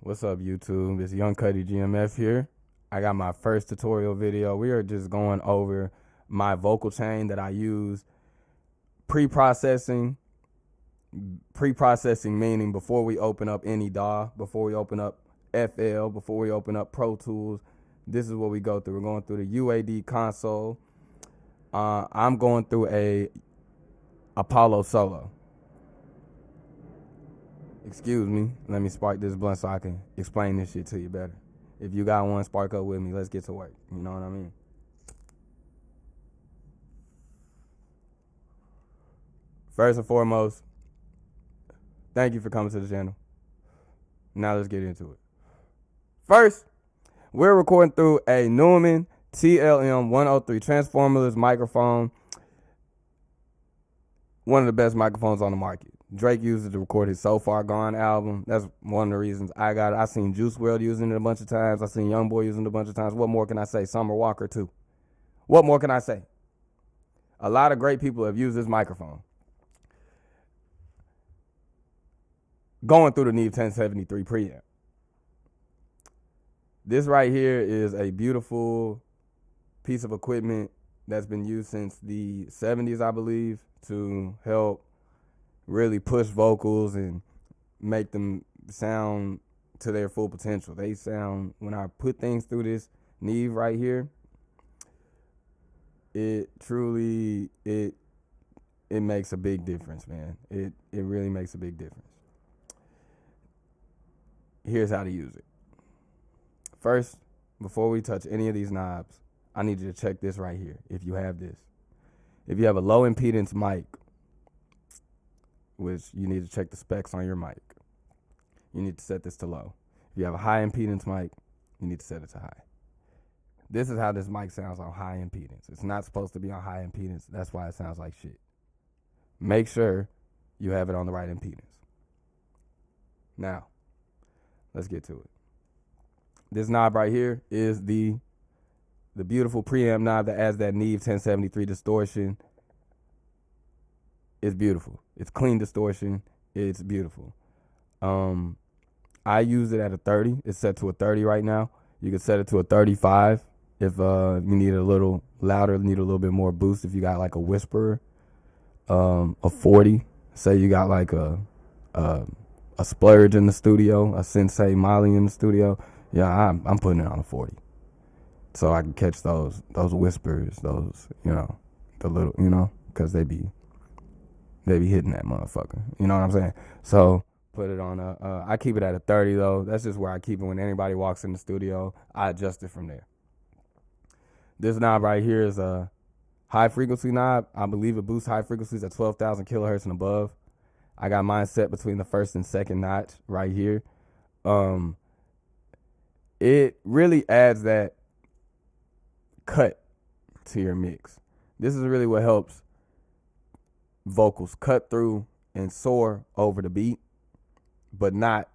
What's up, YouTube? It's Young Cuddy GMF here. I got my first tutorial video. We are just going over my vocal chain that I use pre-processing. Pre-processing meaning before we open up any DAW, before we open up FL, before we open up Pro Tools. This is what we go through. We're going through the UAD console. I'm going through a Apollo Solo. Excuse me. Let me spark this blunt so I can explain this shit to you better. If you got one, spark up with me. Let's get to work. You know what I mean? First and foremost, thank you for coming to the channel. Now let's get into it. First, we're recording through a Neumann Cl1B transformerless microphone. One of the best microphones on the market. Drake used it to record his So Far Gone album. That's one of the reasons I got it. I seen Juice WRLD using it a bunch of times. I seen YoungBoy using it a bunch of times. What more can I say? Summer Walker too. What more can I say? A lot of great people have used this microphone. Going through the Neve 1073 preamp. This right here is a beautiful piece of equipment that's been used since the 70s, I believe, to help really push vocals and make them sound to their full potential. They sound, when I put things through this Neve right here, it truly, it makes a big difference, man. It really makes a big difference. Here's how to use it. First, before we touch any of these knobs, I need you to check this right here. If you have this, if you have a low impedance mic, which you need to check the specs on your mic, you need to set this to low. If you have a high impedance mic, you need to set it to high. This is how this mic sounds on high impedance. It's not supposed to be on high impedance. That's why it sounds like shit. Make sure you have it on the right impedance. Now, let's get to it. This knob right here is the beautiful preamp knob that adds that Neve 1073 distortion. It's beautiful. It's clean distortion. It's beautiful. I use it at a 30. It's set to a 30 right now. You can set it to a 35 if you need it a little louder, need a little bit more boost. If you got like a whisperer, a 40. Say you got like a splurge in the studio, a Sensei Molly in the studio. Yeah, I'm putting it on a 40, so I can catch those whispers, those, you know, the little, you know, because they be hitting that motherfucker. You know what I'm saying? So put it on I keep it at a 30 though. That's just where I keep it when anybody walks in the studio. I adjust it from there. This knob right here is a high frequency knob. I believe it boosts high frequencies at 12,000 kilohertz and above. I got mine set between the first and second notch right here. It really adds that cut to your mix. This is really what helps vocals cut through and soar over the beat, but not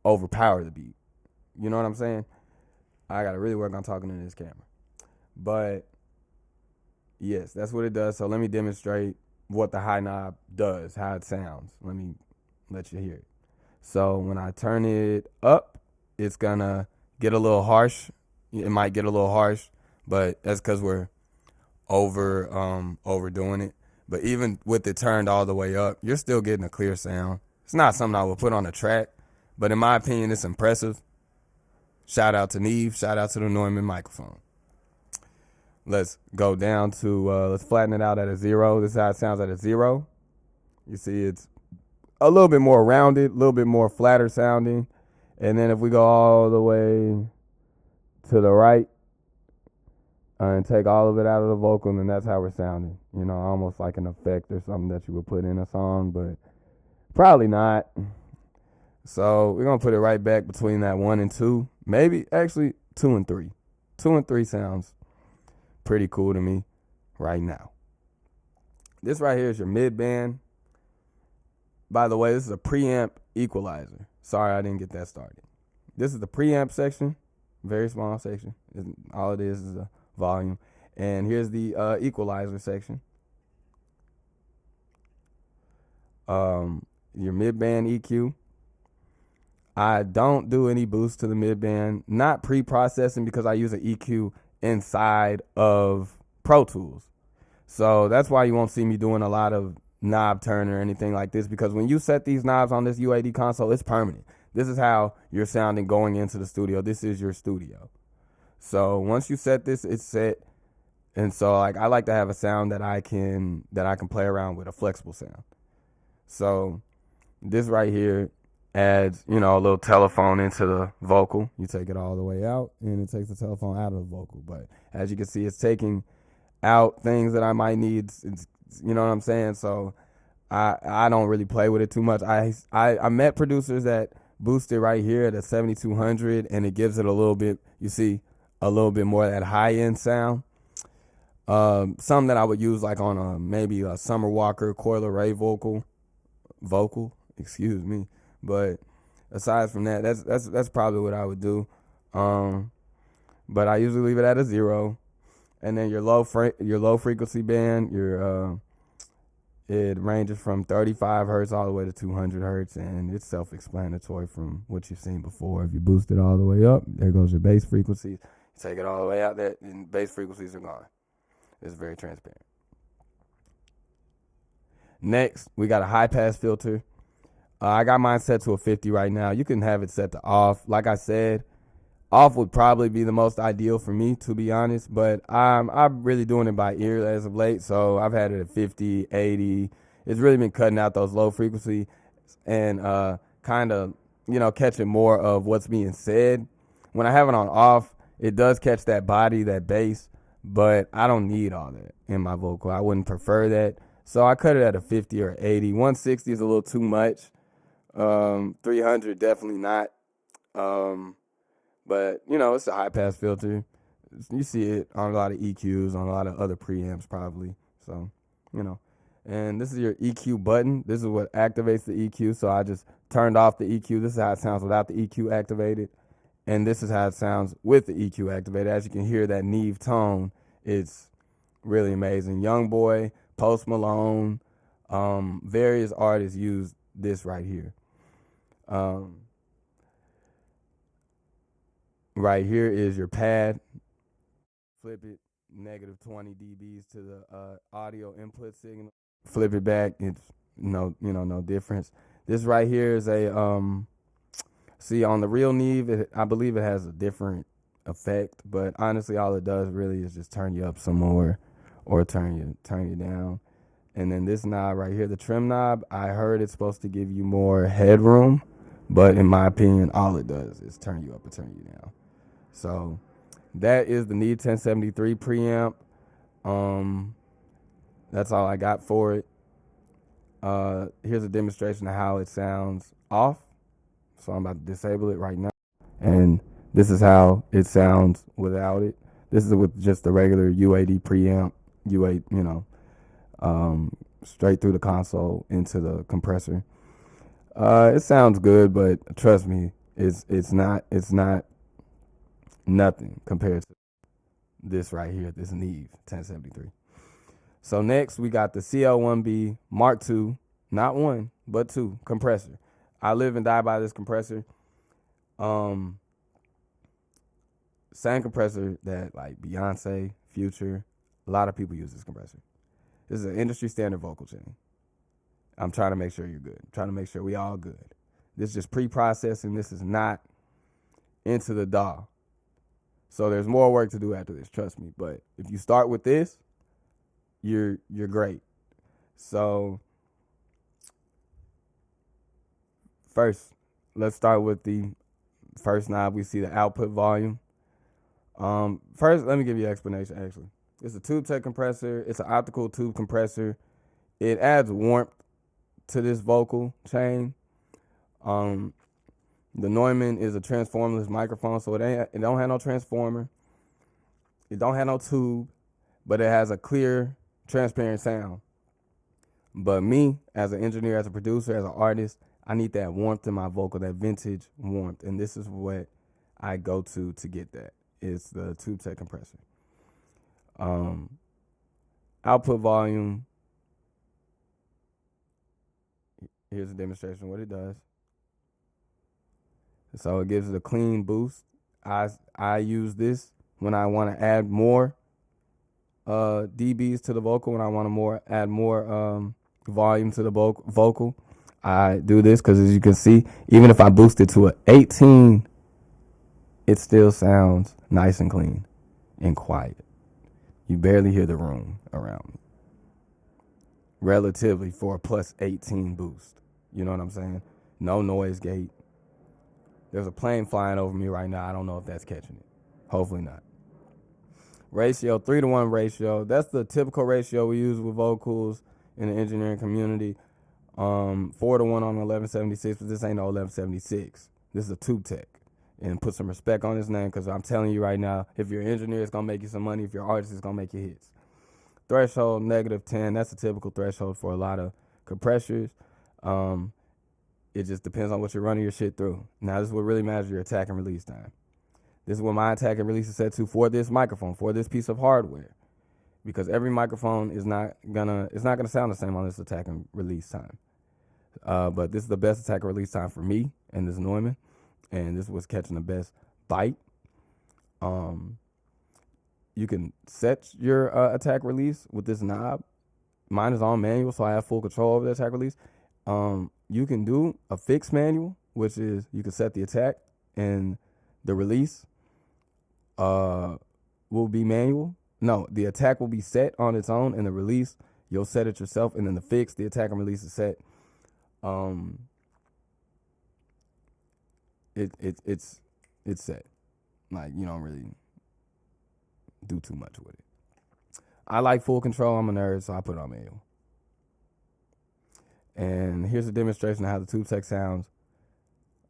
overpower the beat. You know what I'm saying? I gotta really work on talking in this camera. But yes, that's what it does. So let me demonstrate what the high knob does, how it sounds. Let me let you hear it. So when I turn it up, it's gonna get a little harsh. It might get a little harsh, but that's because we're overdoing it. But even with it turned all the way up, you're still getting a clear sound. It's not something I would put on a track, but in my opinion, it's impressive. Shout out to Neve. Shout out to the Neumann microphone. Let's go down to, let's flatten it out at a 0. This is how it sounds at a 0. You see it's a little bit more rounded, a little bit more flatter sounding. And then if we go all the way to the right and take all of it out of the vocal, then that's how we're sounding. You know, almost like an effect or something that you would put in a song, but probably not. So we're going to put it right back between that 1 and 2. Maybe, actually, 2 and 3. 2 and 3 sounds pretty cool to me right now. This right here is your mid-band. By the way, this is a preamp equalizer. Sorry, I didn't get that started. This is the preamp section, very small section. All it is a volume. And here's the equalizer section. Your mid-band EQ. I don't do any boost to the mid-band, not pre-processing because I use an EQ inside of Pro Tools. So that's why you won't see me doing a lot of knob turn or anything like this, because when you set these knobs on this UAD console, it's permanent. This is how you're sounding going into the studio. This is your studio. So once you set this, it's set. And so like I like to have a sound that I can play around with, a flexible sound. So this right here adds, a little telephone into the vocal. You take it all the way out and it takes the telephone out of the vocal. But as you can see, it's taking out things that I might need. You know what I'm saying? So I don't really play with it too much. I met producers that boost it right here at a 7200 and it gives it a little bit, you see, a little bit more of that high end sound. Some that I would use like on maybe a Summer Walker Coil Array vocal, excuse me. But aside from that, that's probably what I would do. But I usually leave it at a 0, and then your low frequency band, it ranges from 35 hertz all the way to 200 hertz, and it's self-explanatory from what you've seen before. If you boost it all the way up, there goes your bass frequencies. You take it all the way out there, and bass frequencies are gone. It's very transparent. Next, we got a high-pass filter. I got mine set to a 50 right now. You can have it set to off. Like I said, off would probably be the most ideal for me, to be honest. But I'm really doing it by ear as of late. So I've had it at 50, 80. It's really been cutting out those low frequency and kind of, catching more of what's being said. When I have it on off, it does catch that body, that bass. But I don't need all that in my vocal. I wouldn't prefer that. So I cut it at a 50 or 80. 160 is a little too much. 300 definitely not. But it's a high pass filter. You see it on a lot of EQs, on a lot of other preamps probably. So, and this is your EQ button. This is what activates the EQ. So I just turned off the EQ. This is how it sounds without the EQ activated. And this is how it sounds with the EQ activated. As you can hear that Neve tone, it's really amazing. Youngboy, Post Malone, various artists use this right here. Right here is your pad. Flip it, negative 20 dBs to the audio input signal. Flip it back, it's no difference. This right here is a see, on the real Neve, I believe it has a different effect, but honestly, all it does really is just turn you up some more, or turn you down. And then this knob right here, the trim knob, I heard it's supposed to give you more headroom, but in my opinion, all it does is turn you up and turn you down. So that is the Neve 1073 preamp. That's all I got for it. Here's a demonstration of how it sounds off. So I'm about to disable it right now. And this is how it sounds without it. This is with just the regular UAD preamp, UAD, straight through the console into the compressor. It sounds good, but trust me, it's not nothing compared to this right here, this Neve 1073. So next we got the Cl1B Mark II, not 1, but 2 compressor. I live and die by this compressor. Same compressor that like Beyonce, Future, a lot of people use this compressor. This is an industry standard vocal chain. I'm trying to make sure you're good. I'm trying to make sure we all good. This is just pre-processing. This is not into the DAW. So there's more work to do after this, trust me. But if you start with this, you're great. So first, let's start with the first knob. We see the output volume. First, let me give you an explanation, actually. It's a TubeTech compressor. It's an optical tube compressor. It adds warmth to this vocal chain. The Neumann is a transformerless microphone, so it don't have no transformer. It don't have no tube, but it has a clear, transparent sound. But me, as an engineer, as a producer, as an artist, I need that warmth in my vocal, that vintage warmth, and this is what I go to get that. It's the TubeTech compressor. Output volume. Here's a demonstration of what it does. So it gives it a clean boost. I use this when I want to add more dBs to the vocal, when I want to add more volume to the vocal. I do this because, as you can see, even if I boost it to an 18, it still sounds nice and clean and quiet. You barely hear the room around me, relatively, for a plus 18 boost. You know what I'm saying? No noise gate. There's a plane flying over me right now. I don't know if that's catching it. Hopefully not. Ratio, 3-to-1 ratio. That's the typical ratio we use with vocals in the engineering community. 4-to-1 on 1176, but this ain't no 1176. This is a TubeTech. And put some respect on his name, because I'm telling you right now, if you're an engineer, it's going to make you some money. If you're an artist, it's going to make you hits. Threshold, -10. That's a typical threshold for a lot of compressors. It just depends on what you're running your shit through. Now, this is what really matters, your attack and release time. This is what my attack and release is set to for this microphone, for this piece of hardware. Because every microphone is not gonna sound the same on this attack and release time. But this is the best attack and release time for me and this Neumann. And this was catching the best bite. You can set your attack release with this knob. Mine is on manual, so I have full control over the attack release. You can do a fixed manual, which is you can set the attack and the release will be manual. No, the attack will be set on its own, and the release, you'll set it yourself, and then the fix, the attack and release is set. It's set. Like, you don't really do too much with it. I like full control. I'm a nerd, so I put it on manual. And here's a demonstration of how the TubeTech sounds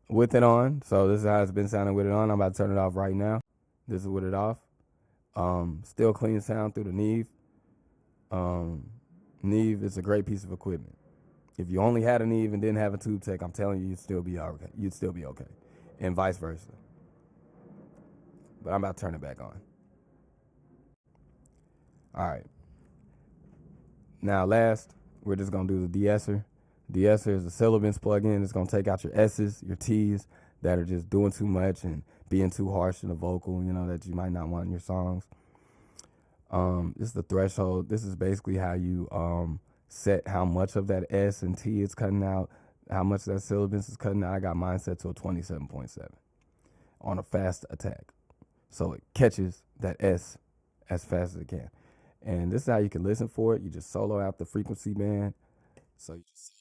with it on. So this is how it's been sounding with it on. I'm about to turn it off right now. This is with it off. Still clean sound through the Neve. Neve is a great piece of equipment. If you only had a Neve and didn't have a TubeTech, I'm telling you, you'd still be okay. You'd still be okay, and vice versa. But I'm about to turn it back on. All right. Now, last, we're just gonna do the De-esser. De-esser is a syllabus plugin. It's gonna take out your S's, your T's that are just doing too much and being too harsh in the vocal, you know, that you might not want in your songs. This is the threshold. This is basically how you set how much of that S and T is cutting out, how much that syllabus is cutting out. I got mine set to a 27.7 on a fast attack. So it catches that S as fast as it can. And this is how you can listen for it. You just solo out the frequency band. So you just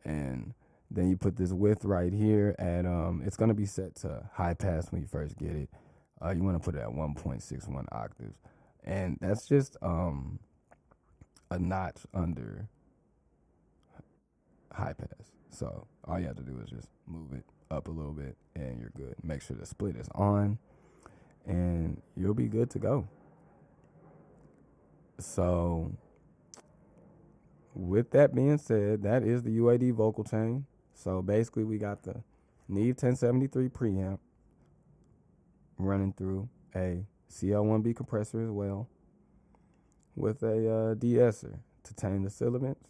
and then you put this width right here at it's gonna be set to high pass when you first get it. You want to put it at 1.61 octaves, and that's just a notch under high pass. So all you have to do is just move it up a little bit, and you're good. Make sure the split is on, and you'll be good to go. So with that being said, that is the UAD vocal chain. So basically, we got the Neve 1073 preamp running through a Cl1B compressor as well, with a de-esser to tame the sibilants.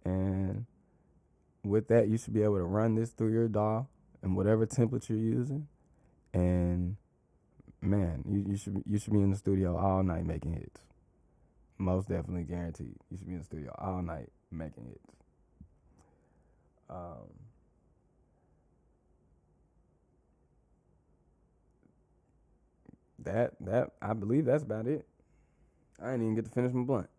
And with that, you should be able to run this through your DAW and whatever template you're using. And man, you should be in the studio all night making hits. Most definitely guaranteed. You should be in the studio all night making hits. That I believe that's about it. I didn't even get to finish my blunt.